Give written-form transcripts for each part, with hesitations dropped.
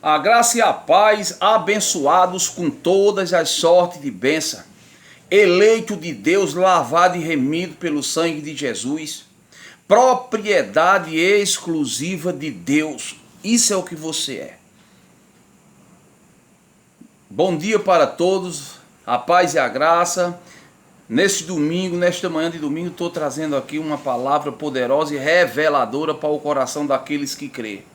A graça e a paz, abençoados com todas as sortes de bênção, eleito de Deus, lavado e remido pelo sangue de Jesus, propriedade exclusiva de Deus. Isso é o que você é. Bom dia para todos, a paz e a graça. Neste domingo, nesta manhã de domingo, estou trazendo aqui uma palavra poderosa e reveladora para o coração daqueles que crêem.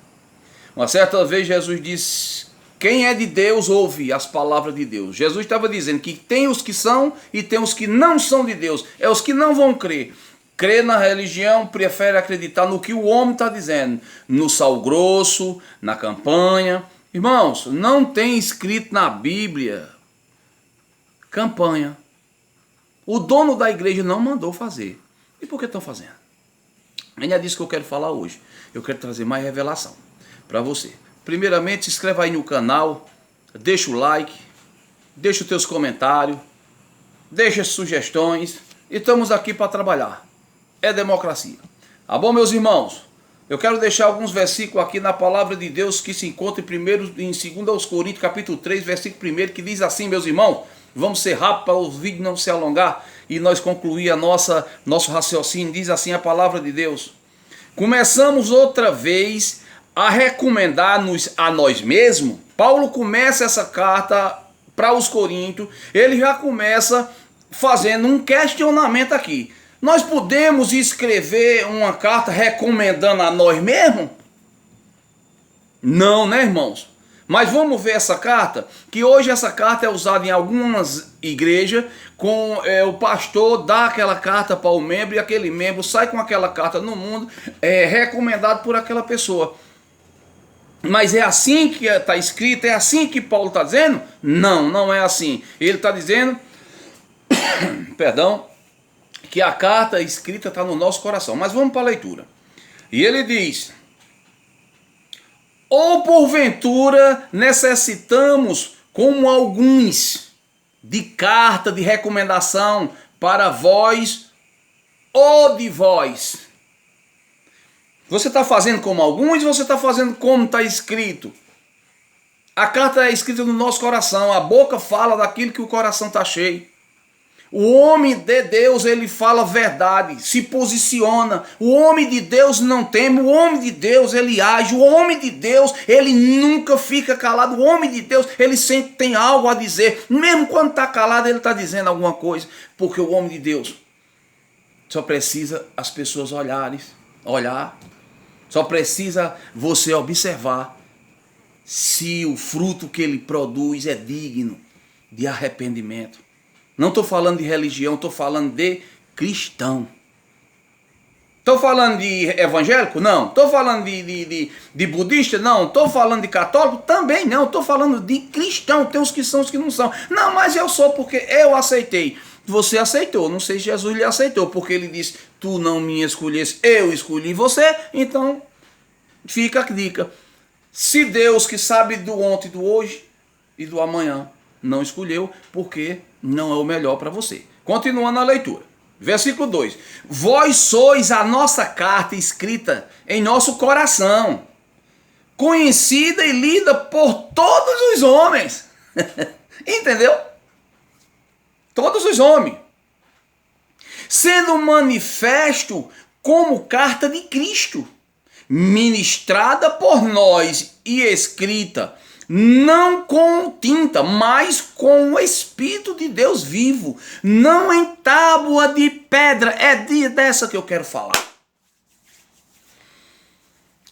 Uma certa vez Jesus disse: quem é de Deus ouve as palavras de Deus. Jesus estava dizendo que tem os que são e tem os que não são de Deus. É os que não vão crer. Crer na religião, prefere acreditar no que o homem está dizendo. No sal grosso, na campanha. Irmãos, não tem escrito na Bíblia campanha. O dono da igreja não mandou fazer. E por que estão fazendo? É disso que eu quero falar hoje. Eu quero trazer mais revelação para você. Primeiramente, se inscreva aí no canal, deixa o like, deixa os teus comentários, deixa as sugestões. E estamos aqui para trabalhar. É democracia. Tá bom, meus irmãos? Eu quero deixar alguns versículos aqui na palavra de Deus que se encontra em 2 Coríntios, capítulo 3, versículo 1, que diz assim, meus irmãos. Vamos ser rápidos para o vídeo não se alongar e nós concluir nosso raciocínio. Diz assim a palavra de Deus: começamos outra vez a recomendar-nos a nós mesmos. Paulo começa essa carta para os Coríntios, ele já começa fazendo um questionamento aqui. Nós podemos escrever uma carta recomendando a nós mesmos? Não, né, irmãos? Mas vamos ver essa carta, que hoje essa carta é usada em algumas igrejas, com o pastor dá aquela carta para o membro e aquele membro sai com aquela carta no mundo, recomendado por aquela pessoa. Mas é assim que está escrito, é assim que Paulo está dizendo? Não, não é assim. Ele está dizendo, perdão, que a carta escrita está no nosso coração. Mas vamos para a leitura. E ele diz: ou porventura necessitamos, como alguns, de carta de recomendação para vós ou de vós? Você está fazendo como alguns ou você está fazendo como está escrito? A carta é escrita no nosso coração, a boca fala daquilo que o coração está cheio. O homem de Deus, ele fala verdade, se posiciona. O homem de Deus não teme, o homem de Deus, ele age. O homem de Deus, ele nunca fica calado. O homem de Deus, ele sempre tem algo a dizer. Mesmo quando está calado, ele está dizendo alguma coisa. Porque o homem de Deus só precisa as pessoas olhar. Só precisa você observar se o fruto que ele produz é digno de arrependimento. Não estou falando de religião, estou falando de cristão. Estou falando de evangélico? Não. Estou falando de budista? Não. Estou falando de católico? Também não. Estou falando de cristão. Tem os que são, os que não são. Não, mas eu sou porque eu aceitei. Você aceitou. Não sei se Jesus lhe aceitou, porque ele disse: tu não me escolheste, eu escolhi você. Então, fica a dica. Se Deus, que sabe do ontem, do hoje e do amanhã, não escolheu, porque não é o melhor para você. Continuando a leitura. Versículo 2. Vós sois a nossa carta escrita em nosso coração, conhecida e lida por todos os homens. Entendeu? Todos os homens. Sendo manifesto como carta de Cristo, ministrada por nós e escrita, não com tinta, mas com o Espírito de Deus vivo, não em tábua de pedra. É dessa que eu quero falar.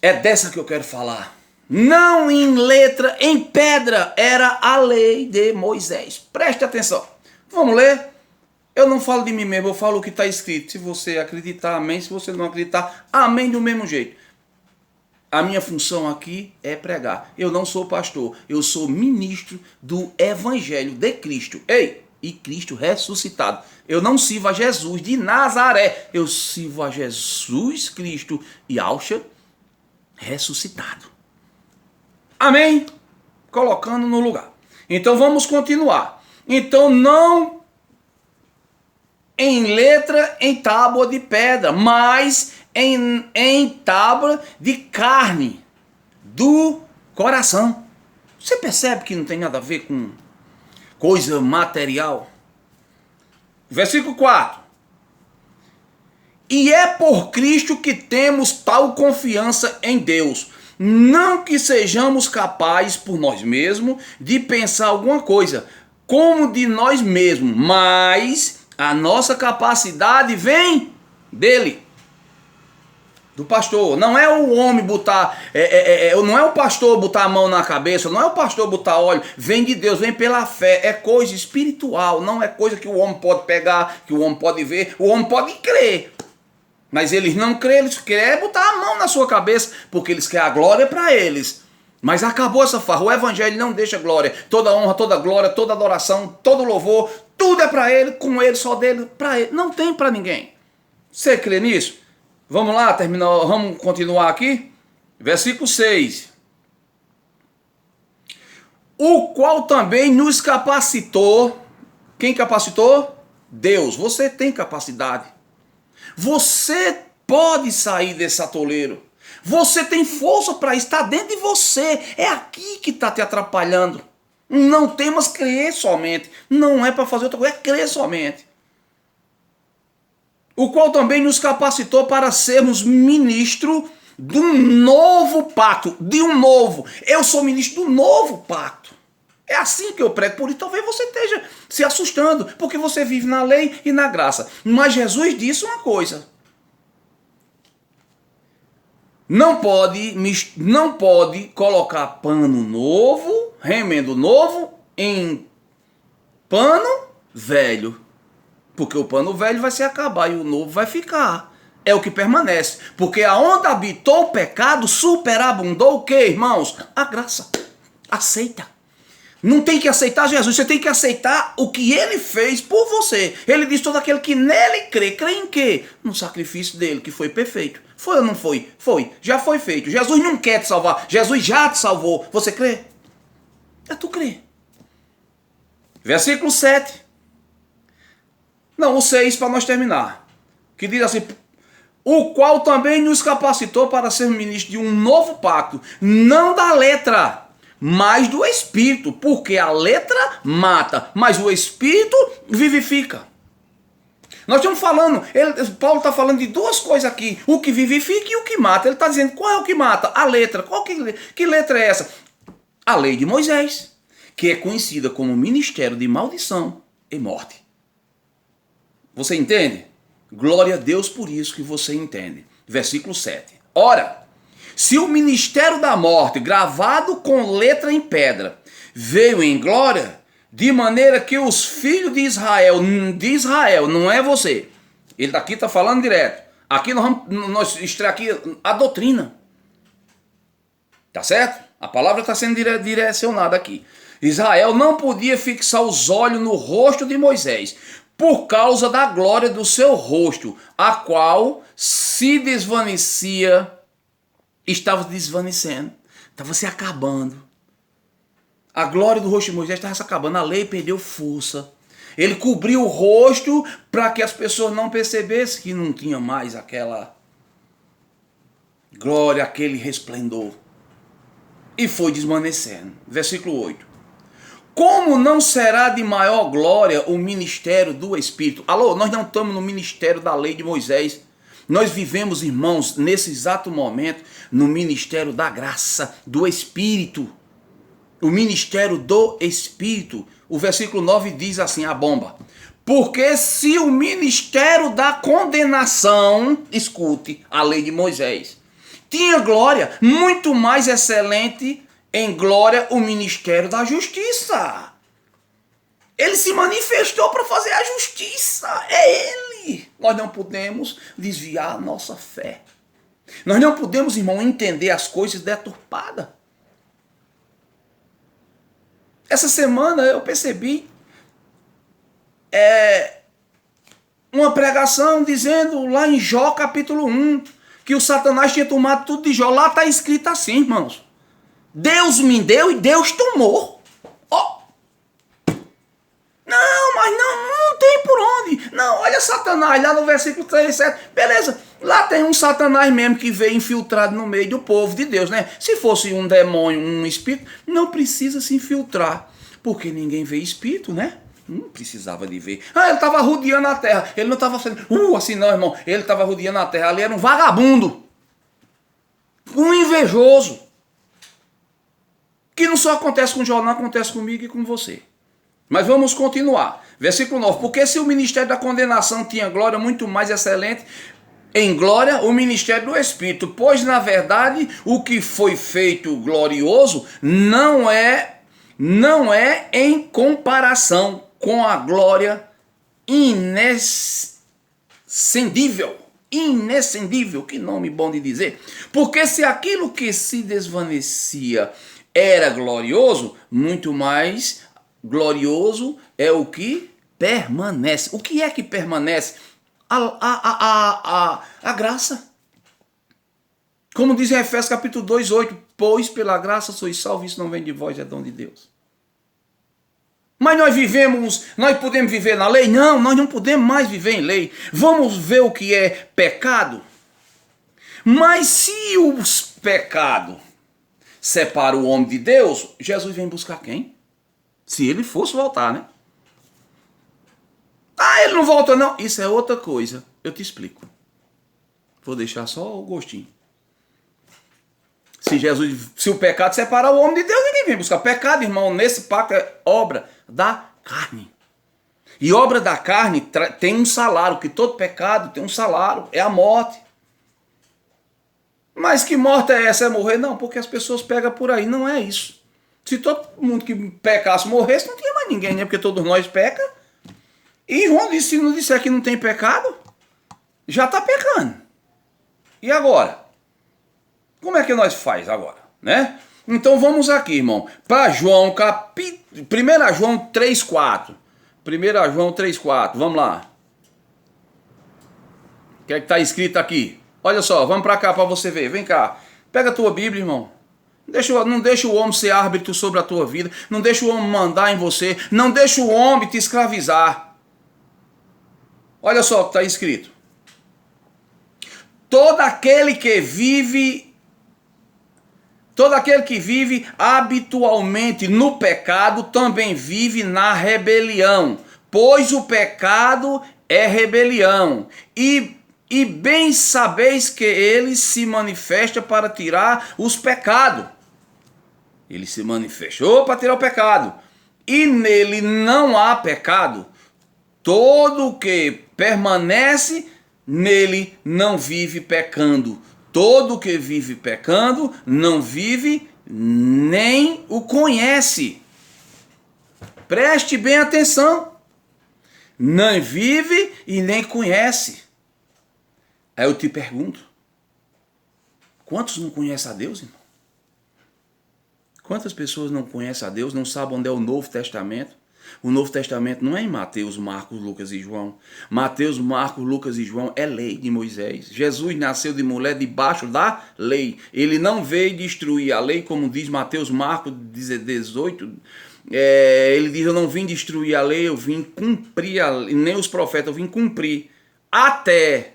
É dessa que eu quero falar. Não em letra, em pedra. Era a lei de Moisés. Preste atenção. Vamos ler? Eu não falo de mim mesmo, eu falo o que está escrito. Se você acreditar, amém. Se você não acreditar, amém do mesmo jeito. A minha função aqui é pregar. Eu não sou pastor, eu sou ministro do Evangelho de Cristo. E Cristo ressuscitado. Eu não sirvo a Jesus de Nazaré, eu sirvo a Jesus Cristo e Alcha ressuscitado. Amém? Colocando no lugar. Então vamos continuar. Então não em letra em tábua de pedra, mas em tábua de carne do coração. Você percebe que não tem nada a ver com coisa material? Versículo 4. E é por Cristo que temos tal confiança em Deus. Não que sejamos capazes por nós mesmos de pensar alguma coisa como de nós mesmos, mas a nossa capacidade vem dele, do pastor. Não é o homem botar, não é o pastor botar a mão na cabeça, não é o pastor botar óleo, vem de Deus, vem pela fé, é coisa espiritual, não é coisa que o homem pode pegar, que o homem pode ver, o homem pode crer. Mas eles não creem, eles querem botar a mão na sua cabeça, porque eles querem a glória para eles. Mas acabou essa farra, o evangelho não deixa glória, toda honra, toda glória, toda adoração, todo louvor, tudo é para ele, com ele, só dele, para ele, não tem para ninguém. Você crê nisso? Vamos lá, vamos continuar aqui? Versículo 6. O qual também nos capacitou. Quem capacitou? Deus. Você tem capacidade. Você pode sair desse atoleiro. Você tem força para estar dentro de você. É aqui que está te atrapalhando. Não temos crer somente. Não é para fazer outra coisa, é crer somente. O qual também nos capacitou para sermos ministro de um novo pacto. De um novo. Eu sou ministro do novo pacto. É assim que eu prego. Por isso talvez você esteja se assustando, porque você vive na lei e na graça. Mas Jesus disse uma coisa. Não pode colocar pano novo, remendo novo, em pano velho. Porque o pano velho vai se acabar e o novo vai ficar. É o que permanece. Porque aonde habitou o pecado, superabundou o quê, irmãos? A graça. Aceita. Não tem que aceitar Jesus, você tem que aceitar o que ele fez por você. Ele diz: todo aquele que nele crê. Crê em quê? No sacrifício dele, que foi perfeito. Foi ou não foi? Foi. Já foi feito. Jesus não quer te salvar. Jesus já te salvou. Você crê? É tu crê. Versículo 7. Não, o 6 para nós terminar. Que diz assim: o qual também nos capacitou para ser ministro de um novo pacto, não da letra, mas do Espírito, porque a letra mata, mas o Espírito vivifica. Nós estamos falando, Paulo está falando de duas coisas aqui, o que vivifica e o que mata. Ele está dizendo, qual é o que mata? A letra. Que letra é essa? A lei de Moisés, que é conhecida como ministério de maldição e morte. Você entende? Glória a Deus por isso que você entende. Versículo 7. Ora, se o ministério da morte, gravado com letra em pedra, veio em glória, de maneira que os filhos de Israel, não é você. Ele daqui está falando direto. Aqui nós extrair aqui a doutrina. Tá certo? A palavra está sendo direcionada aqui. Israel não podia fixar os olhos no rosto de Moisés, por causa da glória do seu rosto, a qual se desvanecia, estava desvanecendo, estava se acabando. A glória do rosto de Moisés estava se acabando, a lei perdeu força. Ele cobriu o rosto para que as pessoas não percebessem que não tinha mais aquela glória, aquele resplendor. E foi desvanecendo. Versículo 8. Como não será de maior glória o ministério do Espírito? Alô, nós não estamos no ministério da lei de Moisés. Nós vivemos, irmãos, nesse exato momento, no ministério da graça, do Espírito. O ministério do Espírito. O versículo 9 diz assim, a bomba. Porque se o ministério da condenação, escute, a lei de Moisés, tinha glória, muito mais excelente em glória o ministério da justiça. Ele se manifestou para fazer a justiça. É ele. Nós não podemos desviar a nossa fé. Nós não podemos, irmão, entender as coisas deturpadas. Essa semana eu percebi uma pregação dizendo lá em Jó capítulo 1 que o Satanás tinha tomado tudo de Jó. Lá está escrito assim, irmãos. Deus me deu e Deus tomou. Oh. Não, mas não tem por onde. Não, olha Satanás lá no versículo 37. Beleza, lá tem um Satanás mesmo que veio infiltrado no meio do povo de Deus, né? Se fosse um demônio, um espírito, não precisa se infiltrar, porque ninguém vê espírito, né? Não precisava de ver. Ah, ele estava rodeando a terra. Ele não estava fazendo, assim não, irmão. Ele estava rodeando a terra. Ali era um vagabundo. Um invejoso. Que não só acontece com o Jó, não acontece comigo e com você. Mas vamos continuar. Versículo 9. Porque se o ministério da condenação tinha glória muito mais excelente, em glória o ministério do Espírito. Pois, na verdade, o que foi feito glorioso não é em comparação com a glória inescindível. Inescindível, que nome bom de dizer. Porque se aquilo que se desvanecia era glorioso, muito mais glorioso é o que permanece. O que é que permanece? A graça. Como diz em Efésios capítulo 2, 8, pois pela graça sois salvos, isso não vem de vós, é dom de Deus. Mas nós podemos viver na lei? Não, nós não podemos mais viver em lei. Vamos ver o que é pecado. Mas se os pecados separam o homem de Deus, Jesus vem buscar quem? Se ele fosse voltar, né? Ah, ele não volta não. Isso é outra coisa. Eu te explico. Vou deixar só o gostinho. Se o pecado separar o homem de Deus, ninguém vem buscar. Pecado, irmão, nesse pacto é obra da carne. E obra da carne tem um salário, que todo pecado tem um salário, é a morte. Mas que morte é essa? É morrer? Não, porque as pessoas pegam por aí, não é isso. Se todo mundo que pecasse morresse, não tinha mais ninguém, né? Porque todos nós pecam. E João disse, se não disser que não tem pecado, já está pecando. E agora? Como é que nós faz agora, né? Então vamos aqui, irmão, para João, 1 João 3,4. 1 João 3,4, vamos lá. O que é que está escrito aqui? Olha só, vamos para cá para você ver. Vem cá, pega a tua Bíblia, irmão. Não deixa o homem ser árbitro sobre a tua vida. Não deixa o homem mandar em você. Não deixa o homem te escravizar. Olha só o que está escrito. Todo aquele que vive habitualmente no pecado também vive na rebelião, pois o pecado é rebelião. E bem sabeis que ele se manifesta para tirar os pecados. Ele se manifestou para tirar o pecado. E nele não há pecado. Todo o que permanece nele não vive pecando. Todo que vive pecando não vive nem o conhece. Preste bem atenção. Não vive e nem conhece. Aí eu te pergunto, quantos não conhecem a Deus, irmão? Quantas pessoas não conhecem a Deus, não sabem onde é o Novo Testamento? O Novo Testamento não é em Mateus, Marcos, Lucas e João. Mateus, Marcos, Lucas e João é lei de Moisés. Jesus nasceu de mulher debaixo da lei. Ele não veio destruir a lei, como diz Mateus, Marcos 18. Ele diz, eu não vim destruir a lei, eu vim cumprir a lei, nem os profetas, eu vim cumprir até...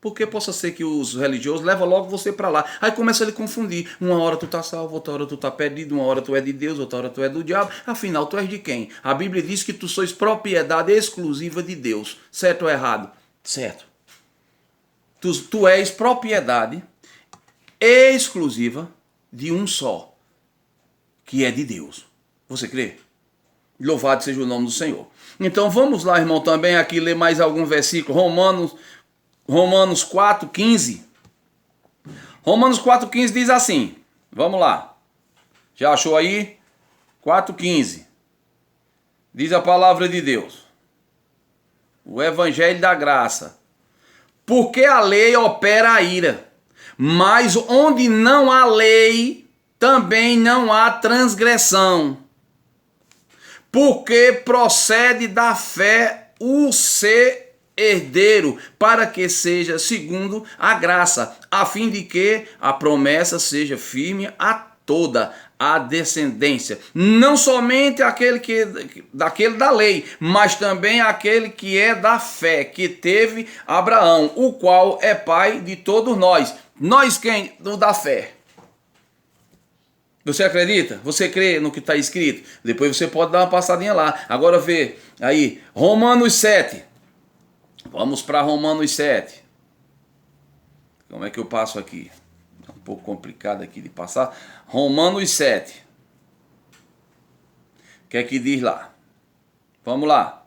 Porque possa ser que os religiosos levam logo você para lá. Aí começa a lhe confundir. Uma hora tu tá salvo, outra hora tu tá perdido, uma hora tu é de Deus, outra hora tu é do diabo. Afinal, tu és de quem? A Bíblia diz que tu sois propriedade exclusiva de Deus. Certo ou errado? Certo. Tu és propriedade exclusiva de um só, que é de Deus. Você crê? Louvado seja o nome do Senhor. Então vamos lá, irmão, também aqui ler mais algum versículo. Romanos 4,15. Romanos 4,15 diz assim. Vamos lá. Já achou aí? 4,15. Diz a palavra de Deus. O Evangelho da Graça. Porque a lei opera a ira. Mas onde não há lei, também não há transgressão. Porque procede da fé o ser herdeiro, para que seja segundo a graça, a fim de que a promessa seja firme a toda a descendência, não somente daquele da lei, mas também aquele que é da fé, que teve Abraão, o qual é pai de todos nós. Nós quem? Do da fé. Você acredita? Você crê no que está escrito? Depois você pode dar uma passadinha lá. Agora vê aí, Romanos 7. Vamos para Romanos 7. Como é que eu passo aqui? É um pouco complicado aqui de passar. Romanos 7. O que é que diz lá? Vamos lá.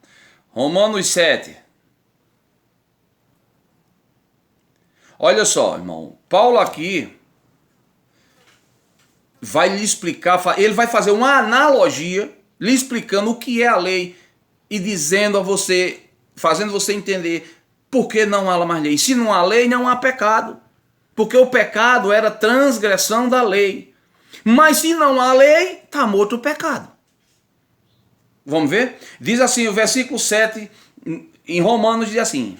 Romanos 7. Olha só, irmão. Paulo aqui vai lhe explicar, ele vai fazer uma analogia, lhe explicando o que é a lei e dizendo a você, fazendo você entender por que não há mais lei. Se não há lei, não há pecado. Porque o pecado era transgressão da lei. Mas se não há lei, está morto o pecado. Vamos ver? Diz assim, o versículo 7 em Romanos diz assim: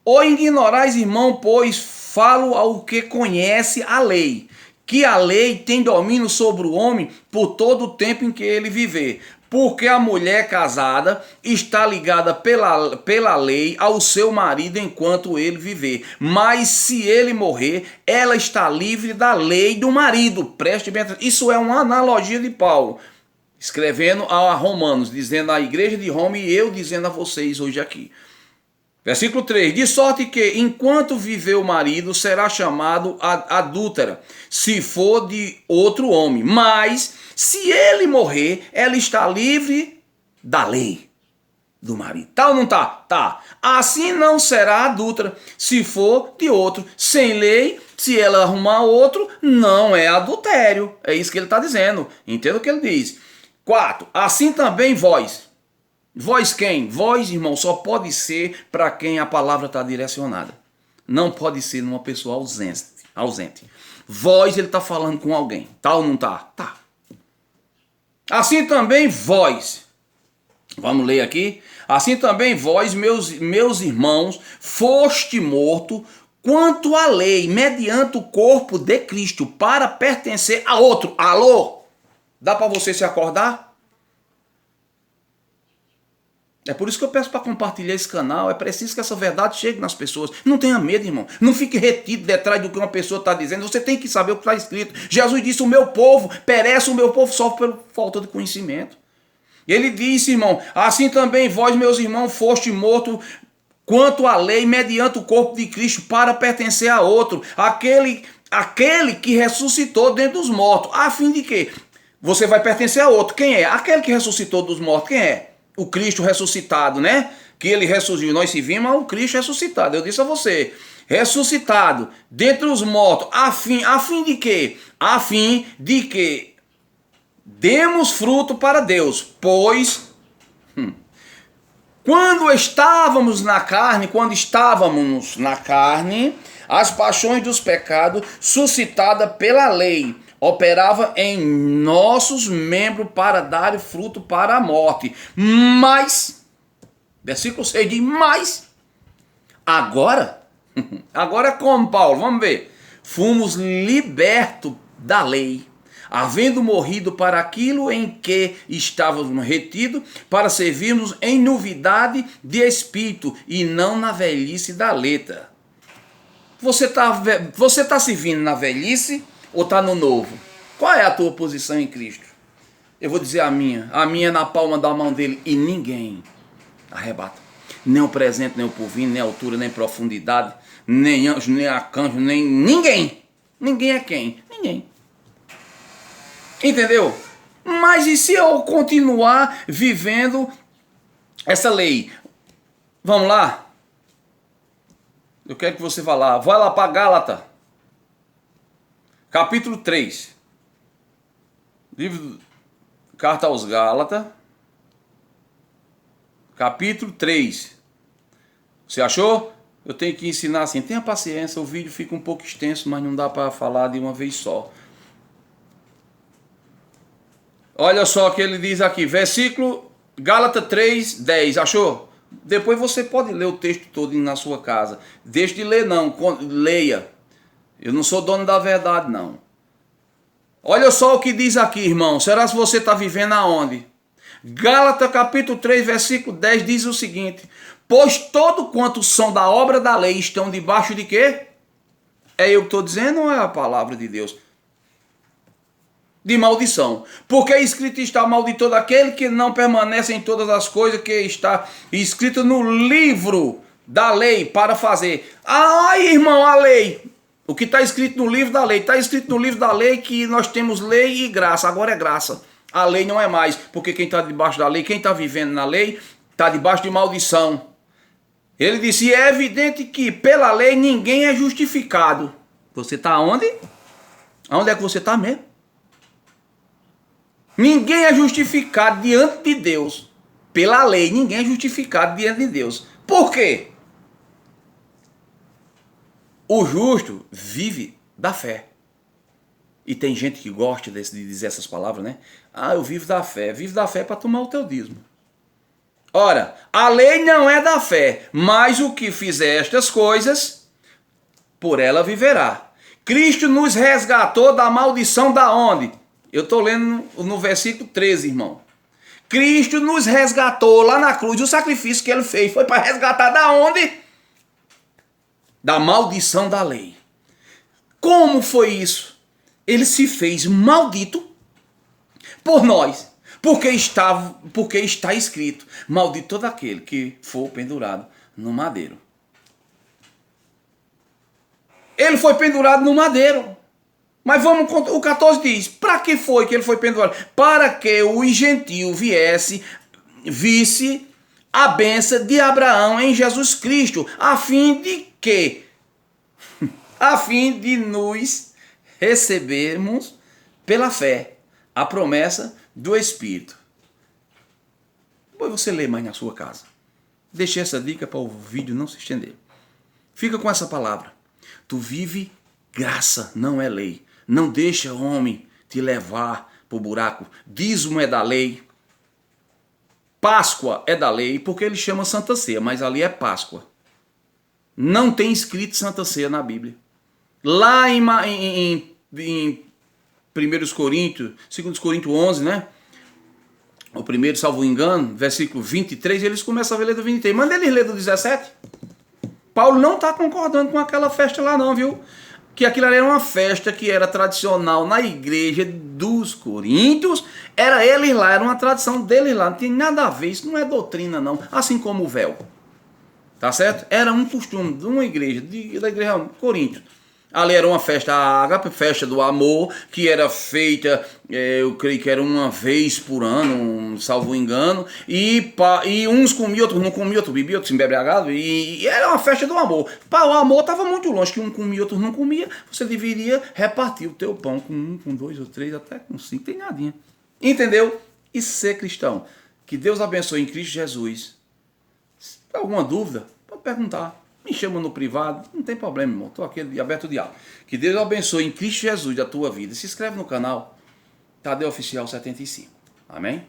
ou ignorais, irmão, pois falo ao que conhece a lei, que a lei tem domínio sobre o homem por todo o tempo em que ele viver. Porque a mulher casada está ligada pela lei ao seu marido enquanto ele viver. Mas se ele morrer, ela está livre da lei do marido. Preste bem atenção. Isso é uma analogia de Paulo, escrevendo a Romanos, dizendo à igreja de Roma e eu dizendo a vocês hoje aqui. Versículo 3, de sorte que, enquanto viver o marido, será chamado adúltera, se for de outro homem. Mas, se ele morrer, ela está livre da lei do marido. Tá ou não tá? Tá. Assim não será adúltera, se for de outro. Sem lei, se ela arrumar outro, não é adultério. É isso que ele está dizendo. Entenda o que ele diz. 4, assim também vós. Vós quem? Vós, irmão, só pode ser para quem a palavra está direcionada. Não pode ser numa pessoa ausente. Vós, ele está falando com alguém. Tá ou não tá? Tá. Assim também vós. Vamos ler aqui. Assim também vós, meus irmãos, foste morto quanto à lei, mediante o corpo de Cristo, para pertencer a outro. Alô? Dá para você se acordar? É por isso que eu peço para compartilhar esse canal. É preciso que essa verdade chegue nas pessoas. Não tenha medo, irmão. Não fique retido detrás do que uma pessoa está dizendo. Você tem que saber o que está escrito. Jesus disse, o meu povo perece, o meu povo sofre por falta de conhecimento. Ele disse, irmão, assim também vós, meus irmãos, foste morto quanto à lei, mediante o corpo de Cristo, para pertencer a outro. Aquele que ressuscitou dentre os mortos. A fim de quê? Você vai pertencer a outro. Quem é? Aquele que ressuscitou dos mortos. Quem é? O Cristo ressuscitado, né? Que ele ressuscitou. Nós se vimos o Cristo ressuscitado. Eu disse a você. Ressuscitado dentre os mortos. A fim de quê? A fim de que demos fruto para Deus. Pois, quando estávamos na carne, as paixões dos pecados suscitadas pela lei operava em nossos membros para dar fruto para a morte. Mas, versículo 6 diz, mas, agora como, Paulo? Vamos ver. Fomos libertos da lei, havendo morrido para aquilo em que estávamos retidos, para servirmos em novidade de espírito e não na velhice da letra. Você tá servindo na velhice ou está no novo? Qual é a tua posição em Cristo? Eu vou dizer a minha é na palma da mão dele e ninguém arrebata. Nem o presente, nem o porvir, nem a altura, nem profundidade, nem anjo, nem arcanjo, nem ninguém. Ninguém é quem? Ninguém. Entendeu? Mas e se eu continuar vivendo essa lei? Vamos lá? Eu quero que você vá lá. Vai lá para Gálatas. Capítulo 3. Livro, carta aos Gálatas. Capítulo 3. Você achou? Eu tenho que ensinar assim. Tenha paciência, o vídeo fica um pouco extenso, mas não dá para falar de uma vez só. Olha só o que ele diz aqui. Versículo Gálatas 3, 10. Achou? Depois você pode ler o texto todo na sua casa. Deixe de ler não, leia. Eu não sou dono da verdade não. Olha só o que diz aqui, irmão. Será que você está vivendo aonde? Gálatas capítulo 3, versículo 10 diz o seguinte: pois todo quanto são da obra da lei estão debaixo de quê? É eu que estou dizendo ou é a palavra de Deus? De maldição. Porque escrito está: maldito todo aquele que não permanece em todas as coisas que está escrito no livro da lei para fazer. Ai, irmão, a lei. O que está escrito no livro da lei? Está escrito no livro da lei que nós temos lei e graça. Agora é graça. A lei não é mais. Porque quem está debaixo da lei, quem está vivendo na lei, está debaixo de maldição. Ele disse: é evidente que pela lei ninguém é justificado. Você está onde? Aonde é que você está mesmo? Ninguém é justificado diante de Deus. Pela lei, ninguém é justificado diante de Deus. Por quê? O justo vive da fé. E tem gente que gosta de dizer essas palavras, né? Ah, eu vivo da fé. Vivo da fé para tomar o teu dízimo. Ora, a lei não é da fé, mas o que fizer estas coisas, por ela viverá. Cristo nos resgatou da maldição da onde? Eu estou lendo no versículo 13, irmão. Cristo nos resgatou lá na cruz. O sacrifício que ele fez foi para resgatar da onde? Da maldição da lei. Como foi isso? Ele se fez maldito por nós. Porque está escrito: maldito todo aquele que for pendurado no madeiro. Ele foi pendurado no madeiro. Mas vamos, o 14 diz: para que foi que ele foi pendurado? Para que o gentio visse a bênção de Abraão em Jesus Cristo, a fim de que? A fim de nos recebermos pela fé a promessa do Espírito. Depois você lê mais na sua casa. Deixei essa dica para o vídeo não se estender. Fica com essa palavra. Tu vive graça, não é lei. Não deixa o homem te levar para o buraco. Dízimo é da lei. Páscoa é da lei, porque ele chama Santa Ceia, mas ali é Páscoa. Não tem escrito Santa Ceia na Bíblia. Lá em 1 Coríntios, 2 Coríntios 11, né? O primeiro, salvo engano, versículo 23, eles começam a ler do 23. Manda eles ler do 17. Paulo não está concordando com aquela festa lá não, viu? Que aquilo ali era uma festa que era tradicional na igreja dos Coríntios. Era eles lá, era uma tradição deles lá. Não tem nada a ver, isso não é doutrina não. Assim como o véu. Tá certo? Era um costume de uma igreja, da igreja Coríntios. Ali era uma festa ágape, festa do amor, que era feita, eu creio que era uma vez por ano, salvo engano, e uns comiam, outros não comiam, outros bebiam, outros se embriagavam, e era uma festa do amor. O amor estava muito longe, que um comia, outros não comia, você deveria repartir o teu pão com um, com dois ou três, até com cinco, tem nadinha. Entendeu? E ser cristão. Que Deus abençoe em Cristo Jesus. Se tem alguma dúvida, pode perguntar. Me chama no privado, não tem problema, irmão. Estou aqui aberto o diálogo. Que Deus abençoe em Cristo Jesus a tua vida. Se inscreve no canal Tadeu Oficial 75. Amém?